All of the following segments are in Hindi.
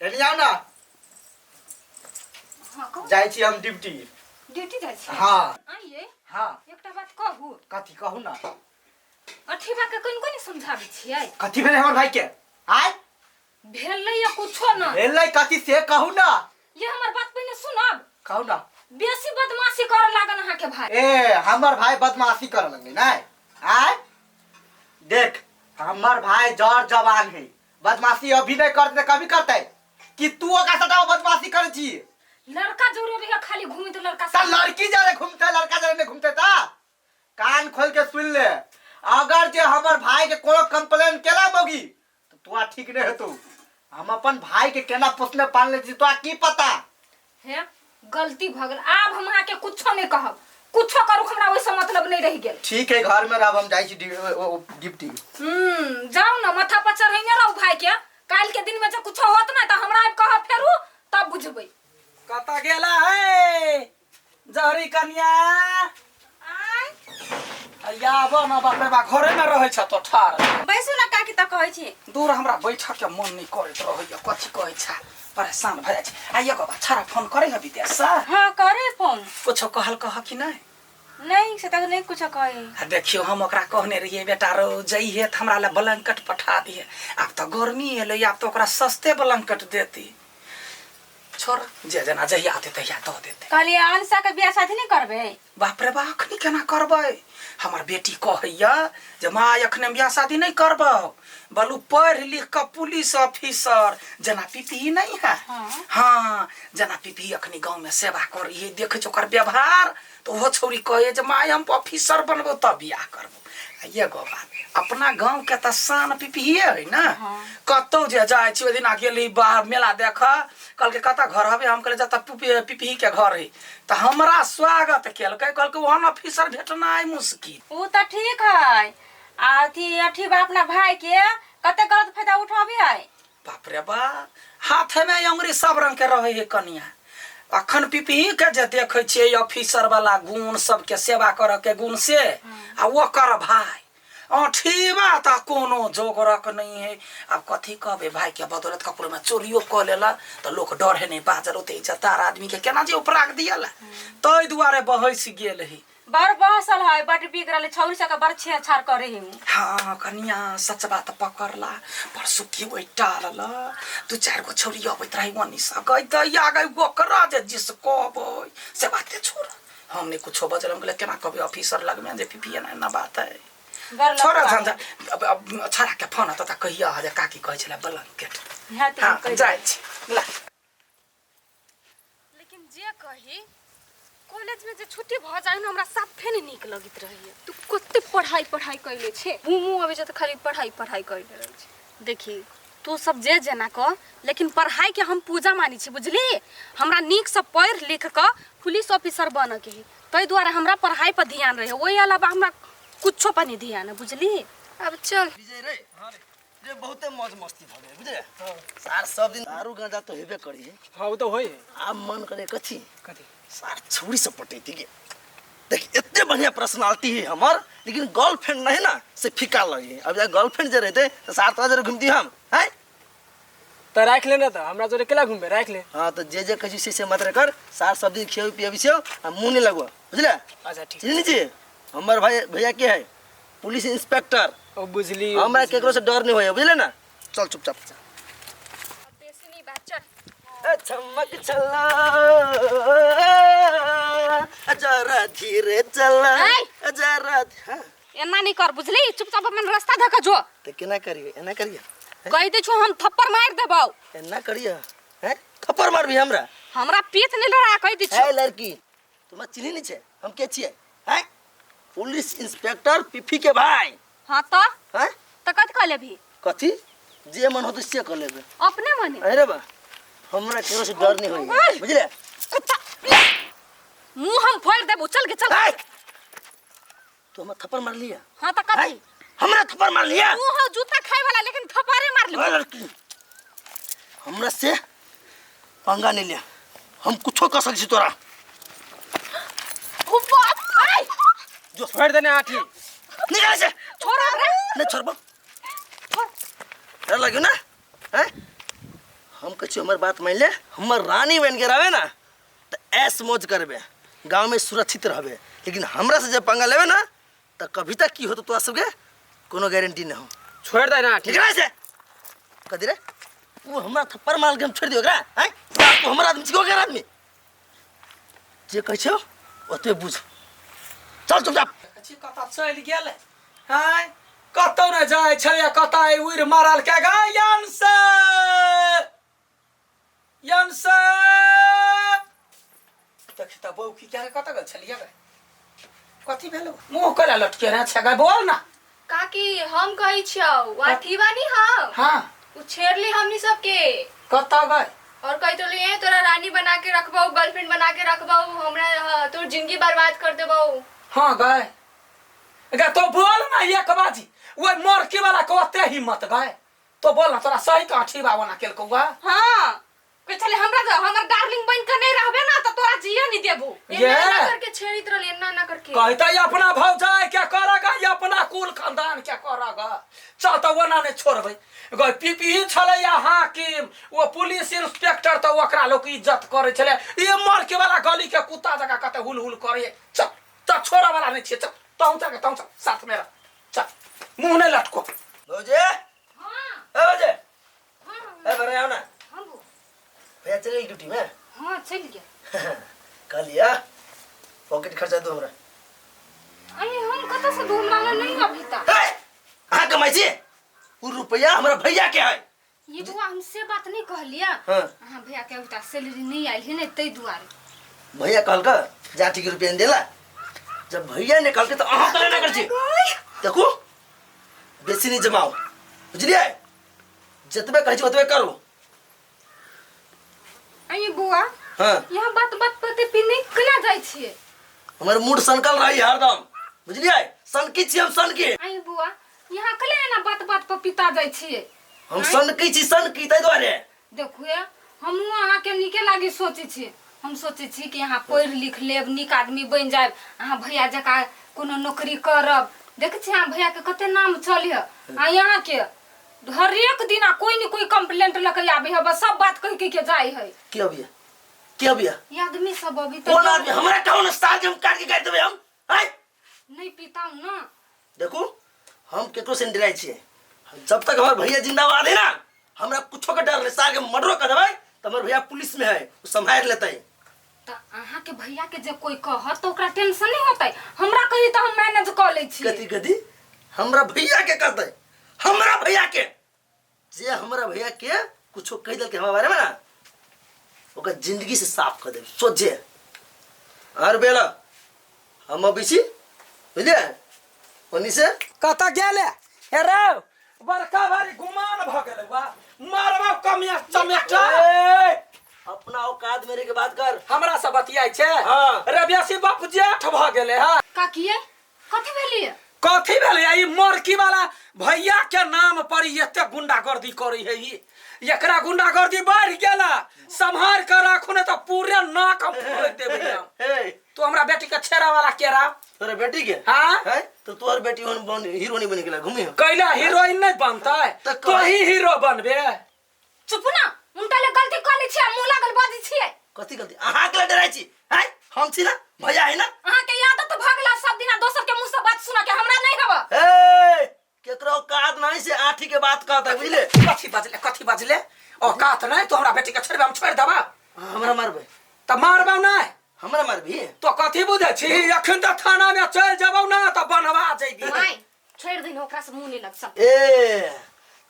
हेनी जाओ ना जाय छी हम ड्यूटी जाय छी। हां आइए हां एकटा बात कहू। कथि कहू ना। अठीबा के कोन समझाबै छियै। कथि भेलै हमर भाई के आय भेलै या कुछो न भेलै कथि से कहू ना। ये हमर बात पहिले सुनब। कहू ना। बेसी बदमाशी करे लागन अहाँ के भाई। ए हमर भाई बदमाशी करे लगले नै आय देख हमर भाई जड़ जवान है बदमाशी अभी नहीं करते कभी करते कि तू ओका सटा बदमाशी करे छी। लड़का जरूरी है खाली घूमी तो लड़का ता लड़की जारे घूमते लड़का जारे नहीं घूमते ता कान खोल के सुन ले अगर जे हमर भाई के कोनो कंप्लेन केला मोगी तो तोआ ठीक नहीं हेतौ। हम अपन भाई के केना पोसने पालने छी तोआ की पता है। गलती भ गेल आब हमरा के कुछो नहीं कहब कुछो करू हमरा ओइसे मतलब नहीं रह गेल। ठीक है घर में रहब हम जाई छी ड्यूटी। जाओ ना माथा पर चढ़ैने रहू भाई के काल के दिन में जो कुछो होत ना त हमरा आब कह फेरू तब बुझबै। कता गेला है जहरी कन्या या बना बापे बा घरे में रहै छ तो ठार बैसु ना काकी त कहै छी। दूर हमरा बैठ के मन नहीं करत रहैया कथि कहै छ परेशान भ जाय छ। आइयो को छारा फोन करे है विदेश से। हां करे फोन कुछ कहल कह कि नहीं नहीं से तक नहीं कुछ कहे। देखियो हम ओकरा कहने रहिए बेटा रो जइहे त हमरा ले ब्लैंकेट पठा दिए अब तो गर्मी एले अब तो ओकरा सस्ते ब्लैंकेट देती छोड़ जे जना जहिया आते तहिया दो देते। कहलिए अंशा के बियाह शादी नहीं करबे। बाप रे बा अखनी केना करबै हमर बेटी कहैया जे माँ अखने बियाह शादी नहीं करबो बोलू पढ़ लिख के पुलिस ऑफिसर जना पीपी नहीं है। हाँ जना पीपी अखनी गांव में सेवा कर ये देख ओकर व्यवहार तो वो छोरी कहे जे माँ हम ऑफिसर बनबो तब बियाह करबो। ये गो बात अपना गांव के त शान पीपीए है ना। कतो जे जाय छी ओ दिन गेली बाहर मेला देख कल के कता घर हवे हम कहले जता पीपी के घर है त हमरा स्वागत केल कल के वहां ऑफिसर भेटना है मुश्किल। उ त ठीक है आथी अठी बा अपना भाई के कते गलत फायदा उठाबे है। बाप रे बा हाथ में अंगुरी सब रंग के रहे है कनिया अखन पीपी के जे देखे छे ऑफिसर वाला गुण सबके सेवा कर के गुण से आ वो कर भाई अठीबा त कोनो जोगरक नहीं है। अब कथी कहबे भाई के बदौलत कपड़े में चोरियो क लेला त लोग डर है नहीं बाजर होते जतार आदमी के केना जे उपराग दियला तई दुआरे बहस गेल है। बार बहसल है बट बिक रहले छौरी से के बर छेड़छाड़ करे ही। हां कनिया सच बात पकड़ला परसु की ओइ टालला दू चार गो छौरी अबैत रही वनी सा गई त या गई गोकरा जे जिस कहबै से बाते छोड़ हमने कुछो बजल हम कहले केना कहबे ऑफिसर लग में जे पीपीए ना बात है छोड़ा झंझा अब छाड़ा के फोन त कहिया जे काकी कहै छले ब्लैंकेट हां जाय छी ला। लेकिन जे कही कॉलेज में जे छुट्टी भ जाय न हमरा साफे नहीं निक लगित रहैया। तू कते पढ़ाई कइले छे मुंह अबे जत खाली पढ़ाई कइले रहै छे। देखी तू सब जे जना क लेकिन पढ़ाई के हम पूजा मानी छी बुझली। हमरा नीक से पढ़ लिख क पुलिस ऑफिसर बन के तै द्वारा हमरा पढ़ाई पर ध्यान रहे ओई अलावा हमरा कुछो पर नहीं ध्यान है बुझली। अब चल विजय रे हां रे जे बहुते मौज मस्ती भ गए बुझले सार सब दिन दारू गांजा तो हेबे करी है। हां वो तो होय आ मन करे कथि सार छौरी से पटेती के देख इतने बढ़िया पर्सनालिटी है हमर लेकिन गर्लफ्रेंड नहीं ना से फीका लगे। अब जा गर्लफ्रेंड जे रहते तो सार तो जरे घूमती हम हैं त राख ले ना त हमरा जोरे केला घूमबे राख ले। हां तो जे कहि से मत कर सार सब दिन खियो पियो से आ मुंह नहीं लगवा बुझले। अच्छा ठीक चिन्ह जी हमर भाई भैया के है पुलिस इंस्पेक्टर ओ बुझली हमरा केकरो से डर नहीं होय बुझले ना। चल चुपचाप बेसी नहीं बात चल चमक चला जरा धीरे चला जरा हां एना नहीं कर बुझली चुपचाप अपन रास्ता धक जो त केना करिए एना करिए कह दे छु हम थप्पड़ मार देबौ एना करिए हैं थप्पड़ मारबी हमरा पीठ नहीं लड़ा कह दे छु। ए लड़की तुम चिन्ह नहीं छे हम के छिए हैं पुलिस इंस्पेक्टर पीफी के भाई। हां तो हैं त कत कह लेबी कथि जे मन होत से कर लेबे अपने मने। अरे बा हमरा केकरो से डर नहीं होई बुझले। कुत्ता मुंह हम फोड़ देबो चल के चल। तो हम थप्पड़ मार लिया। हां त कथि हमरा थप्पड़ मार लिया तू हो जूता खाए वाला लेकिन थप्पड़े मार ली। लड़की हमरा से पंगा नहीं लिया हम कुछो कर सकछी तोरा। ओ बाप आई जो फोड़ देने आठी निकाल से छोड़ रे नहीं छोड़बो डर लगे ना हैं हम कछु हमर बात मान ले, हमर रानी बन के रहबे ना तो ऐस मौज करबे, गांव में सुरक्षित रहबे। लेकिन हमरा से जब पंगा लेबे ना तो कभी तक की हो तो तोरा सबके कोनो गारंटी न हो। छोड़ दे ना ठीक है से कदी रे वो हमरा थप्पड़ मार के हम छोड़ दियो एकरा हैं? तो हमर आदमी छिको गैर आदमी जे कहै छौ ओते बुझ। चल चुपचाप। अच्छी कथा चल गेल हाय कतौ न जाय छले कता उड़ मारल के गा यंस देखता बहू की क्या कत गल छलिया गे कथी भेलो मुंह कला लटके रह छ गे बोल ना काकी हम कहै छियौ वाठी बानी हम हां उ छेड़ली हमनी सबके कता गए और कहि तो लिए तोरा रानी बना के रखबौ, गर्लफ्रेंड बना के रखबौ, हमरा तोर जिंदगी बर्बाद कर देबौ। हां गए गे तो बोल ना एक बाजी वो मोरकी वाला को ओते हिम्मत गए तो बोल ना तोरा सही का ठीक बाबा ना केल को गा हां कह चले हमरा हमर डार्लिंग बन के नहीं रहबे ना तो तोरा जिया नहीं देबो। ये ना करके छेड़ित रहले ना करके कहता ये अपना भौजाई क्या करेगा, ये अपना कुल खानदान क्या करेगा। चल तो वना ने छोड़बे गई पीपी छले या हाकिम वो पुलिस इंस्पेक्टर तो ओकरा लोग इज्जत करे छले ये मर के वाला गली के कुत्ता जगह कते हुल हुल करे। चल चल छोड़ा वाला नहीं छे चल तौ चल साथ मेरा चल मुंह ने लटको भौजे हां ए भौजे हां ए बरे आओ ना हम भैया चले ड्यूटी में। हां चल गया कल या पॉकेट खर्चा दो हमरा। अरे हम कत से दो हमरा नहीं अभी तक ए हां कमाई छी वो रुपया हमरा भैया के है। ये बुआ हमसे बात नहीं कहलिया। हां हां भैया के अभी तक सैलरी नहीं आइल है नहीं तई दुआरे भैया कहल का जाठी के रुपया देला जब भैया निकल के तो अहाँ करे ना कर छी देखो बेसी नहीं जमाओ बुझलिए जतबे कहै छी ओतबे करो। अई बुआ हां यहाँ बात बात पे पिने कना जाय छिए हमर मूड सनकल रही हरदम बुझलिए सनकी छी हम सनकी। अई बुआ यहाँ कले ना बात बात पे पिता जाय छिए हम सनकी छी सनकी तै द्वारे देखु हम अहाँ के निके लागी सोचे छी। हम सोचे छी कि यहाँ पढ़ लिख लेब निक आदमी बन जाब अहाँ भैया जका कोनो नौकरी करब। देख छी अहाँ भैया के कते नाम चली है आ यहाँ के हर एक दिन कोई न कोई कंप्लेंट लके आबे है बस सब बात कह के जाय है। क्या भैया ये आदमी सब अभी तक कौन आदमी हमरा कहू ना साथ हम काट के काट देबे हम हैं नहीं पीता हूं ना। देखो हम केकरो से डराई छिए जब तक हमर भैया जिंदाबाद है ना हमरा कुछो के डर नहीं सार के मर्डर कर देबै त हमर भैया पुलिस में है वो संभाल लेतै। त अहाँ के भैया के जे कोई कहत तो ओकरा टेंशन नहीं होतै हमरा कही त हम मैनेज कर लै छी। कथी हमरा भैया के कहतै हमरा भैया के जे हमरा भैया के कुछो कह देल के हमरा बारे में ना ओकर जिंदगी से साफ कर दे सोचे और बेला हम अभी छी बुझलिए ओनी से कता गेले हे रे बड़का भारी गुमान भ गेले बा मारबा कमिया चमेटा अपना औकात मेरे के बात कर हमरा से बतियाई छे। हां रे बेसी बाप जेठ भ गेले हा का किए कथि भेलिए कथी भेले ई मोरकी वाला भैया के नाम पर एते गुंडागर्दी करी है ई एकरा गुंडागर्दी बढ़ गेला संभाल कर राखू ने तो पूरे नाक हम फोड़ देबे हम। तू हमरा बेटी के छेरा वाला केरा तोरे बेटी के हां है तो तोर बेटी हीरोइन बन गेला घूमे कैला हीरोइन नहीं बनतै तो ही हीरो बनबे। चुप ना उनका ले गलती कर ली छी मुंह लागल बाजी छी। कथी गलती अहाँ के डराई छी हैं हम छी ना भैया है ना अहाँ के आदत तो भगला सब दिन दोसर के मुंह से बात सुना के हमरा नहीं हवा। ए केकरो औकात नहीं से आठी के बात कहता बुझले कथी बजले औकात नहीं तो हमरा बेटी के छेड़बे हम छोड़ देबा हमरा मारबे त मारबौ नहीं हमरा मारबी तो कथी बुझे छी अखन त थाना में चल जबौ ना त बनवा जइबी नहीं छोड़ दिन ओकरा से मुंह नहीं लग सब। ए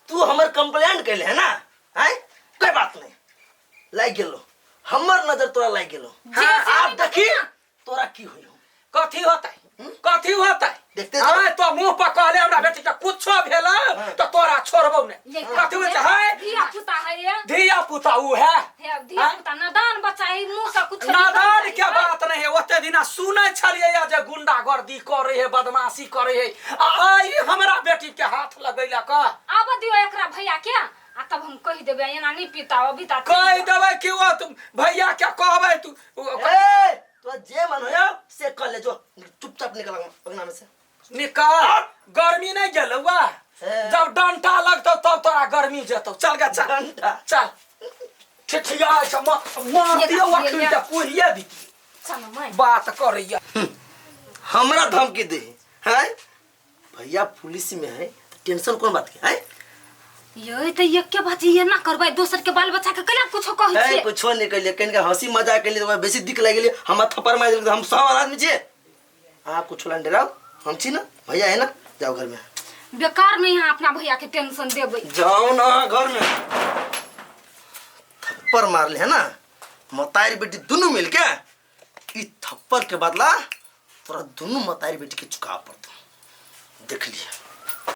तू हमर कंप्लेंट कैले है ना हैं कोई बात नहीं लाग गेलो हमर नजर तोरा लाग गेलो। हां आप देखी तोरा की होई कथी होतै देखते हां तो मुंह पर कहले हमरा बेटी के कुछो भेला तो तोरा छोड़बौ नहीं कथी होय है धिया पुता है ये धिया पुता ऊ है धिया पुता नादान बच्चा है मुंह से कुछ नादान के बात नहीं है ओते दिना सुनै छलिए या जे गुंडागर्दी करे है बदमाशी करे है आई हमरा बेटी के हाथ लगैला का आब दियो एकरा भैया के आ तब हम कह देबे एना नहीं पीता अभी ता कह देबै कि वो तुम भैया क्या कहबै तू ए तो जे मन होया से कर ले जो चुपचाप निकल अंगना में से निकाल गर्मी नहीं गेलौआ जब डंटा लगतौ तब तोरा गर्मी जेतौ चल गे चल डंटा चल ठिठिया मार दिया वकील के पुरिया दी चलो मैं बात करैया हमरा धमकी दे है भैया पुलिस में है तो टेंशन कौन बात के है ये तो ये के बात ये ना करबै दोसर के बाल बच्चा के कला कुछो कहै है छै कुछो नहीं कइले कहीं का हंसी मजाक कइले तो बेसी दिख लाग गेले हम थप्पड़ मार देले हम सब आदमी छे आप कुछ लन डराओ हम छी ना भैया है ना जाओ घर में बेकार में यहाँ अपना भैया के टेंशन देबै जाओ ना घर में थप्पड़ मार ले है ना मतारी बेटी दोनों मिलके ई थप्पड़ के बदला तोरा दोनों मतारी बेटी के चुकाव पड़ता देख लिया